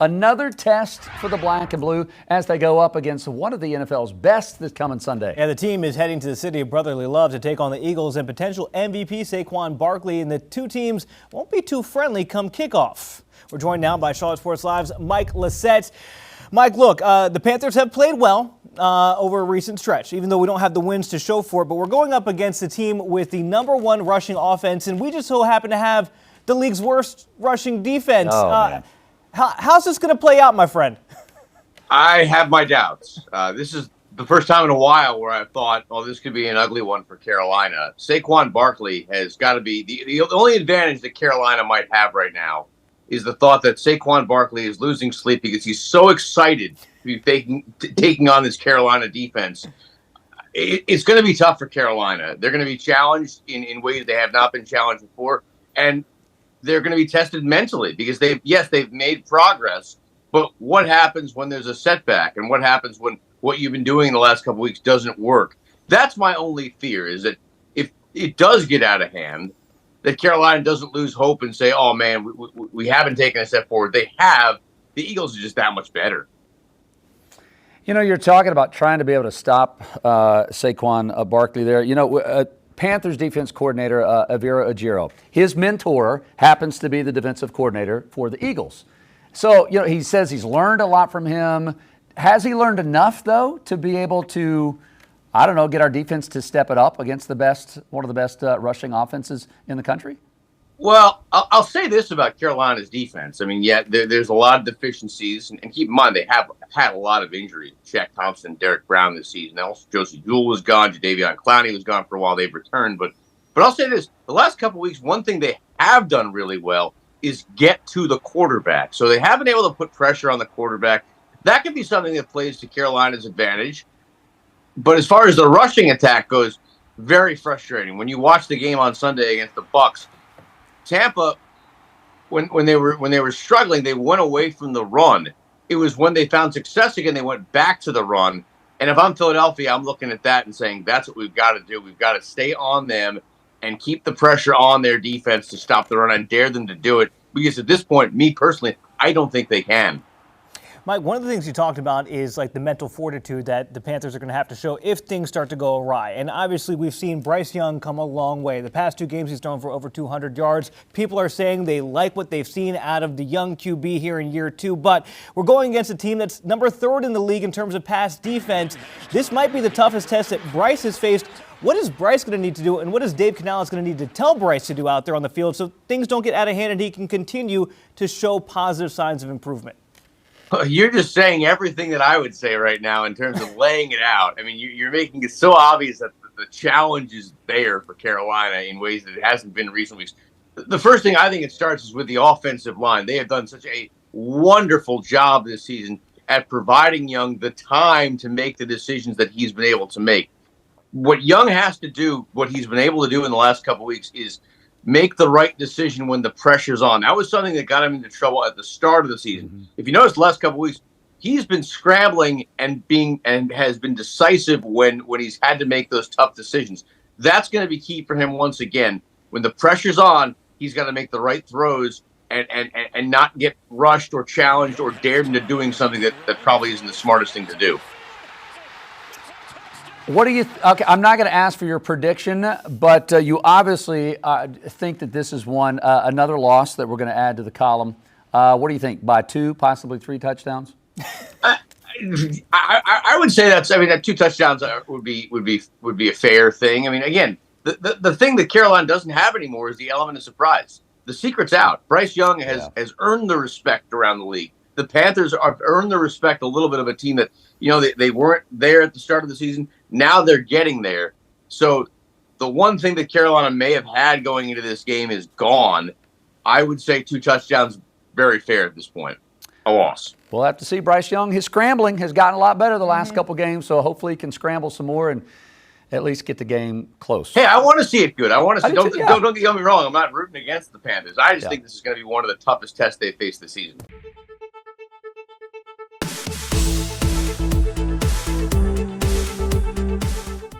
Another test for the black and blue as they go up against one of the NFL's best this coming Sunday. Yeah, the team is heading to the city of brotherly love to take on the Eagles and potential MVP Saquon Barkley, and the two teams won't be too friendly come kickoff. We're joined now by Charlotte Sports Live's Mike Lacett. Mike, look, the Panthers have played well over a recent stretch, even though we don't have the wins to show for it, but we're going up against a team with the #1 rushing offense, and we just so happen to have the league's worst rushing defense. Man. How's this going to play out, my friend? I have my doubts. This is the first time in a while where I thought, oh, this could be an ugly one for Carolina. Saquon Barkley has got to be the only advantage that Carolina might have right now is the thought that Saquon Barkley is losing sleep because he's so excited to be taking on this Carolina defense. It's going to be tough for Carolina. They're going to be challenged in ways they have not been challenged before, and they're going to be tested mentally because they've made progress, but what happens when there's a setback, and what happens when what you've been doing in the last couple of weeks doesn't work? That's my only fear, is that if it does get out of hand, that Carolina doesn't lose hope and say, oh man, we haven't taken a step forward. They have. The Eagles are just that much better. You know, you're talking about trying to be able to stop Saquon Barkley there. You know, Panthers defense coordinator Avira Ajiro, his mentor happens to be the defensive coordinator for the Eagles. So, you know, he says he's learned a lot from him. Has he learned enough, though, to be able to, I don't know, get our defense to step it up against one of the best rushing offenses in the country? Well, I'll say this about Carolina's defense. I mean, yeah, there's a lot of deficiencies, and keep in mind they have had a lot of injuries. Shaq Thompson, Derek Brown this season. Also, Josie Jewell was gone. Jadeveon Clowney was gone for a while. They've returned, but I'll say this: the last couple of weeks, one thing they have done really well is get to the quarterback. So they have been able to put pressure on the quarterback. That could be something that plays to Carolina's advantage. But as far as the rushing attack goes, very frustrating. When you watch the game on Sunday against the Bucs, Tampa, when they were struggling, they went away from the run. It was when they found success again, they went back to the run. And if I'm Philadelphia, I'm looking at that and saying, that's what we've got to do. We've got to stay on them and keep the pressure on their defense to stop the run and dare them to do it. Because at this point, me personally, I don't think they can. Mike, one of the things you talked about is like the mental fortitude that the Panthers are going to have to show if things start to go awry. And obviously we've seen Bryce Young come a long way. The past 2 games he's thrown for over 200 yards. People are saying they like what they've seen out of the young QB here in year 2. But we're going against a team that's number 3rd in the league in terms of pass defense. This might be the toughest test that Bryce has faced. What is Bryce going to need to do, and what is Dave Canales going to need to tell Bryce to do out there on the field so things don't get out of hand and he can continue to show positive signs of improvement? You're just saying everything that I would say right now in terms of laying it out. I mean, you're making it so obvious that the challenge is there for Carolina in ways that it hasn't been in recent weeks. The first thing I think it starts is with the offensive line. They have done such a wonderful job this season at providing Young the time to make the decisions that he's been able to make. What Young has to do, what he's been able to do in the last couple of weeks, is make the right decision when the pressure's on. That was something that got him into trouble at the start of the season. Mm-hmm. If you notice the last couple of weeks, he's been scrambling and has been decisive when he's had to make those tough decisions. That's going to be key for him once again. When the pressure's on, he's got to make the right throws and not get rushed or challenged or dared into doing something that probably isn't the smartest thing to do. What do you okay, I'm not going to ask for your prediction, but you obviously think that this is another loss that we're going to add to the column. What do you think? By 2, possibly 3 touchdowns? I would say that 2 touchdowns would be a fair thing. I mean, again, the thing that Carolina doesn't have anymore is the element of surprise. The secret's out. Bryce Young has earned the respect around the league. The Panthers have earned the respect, a little bit of a team that, you know, they weren't there at the start of the season. Now they're getting there. So the one thing that Carolina may have had going into this game is gone. I would say 2 touchdowns, very fair at this point. A loss. We'll have to see. Bryce Young, his scrambling has gotten a lot better the last couple games, so hopefully he can scramble some more and at least get the game close. Hey, I want to see it good. I want to see. Don't get me wrong. I'm not rooting against the Panthers. I just think this is going to be one of the toughest tests they face this season.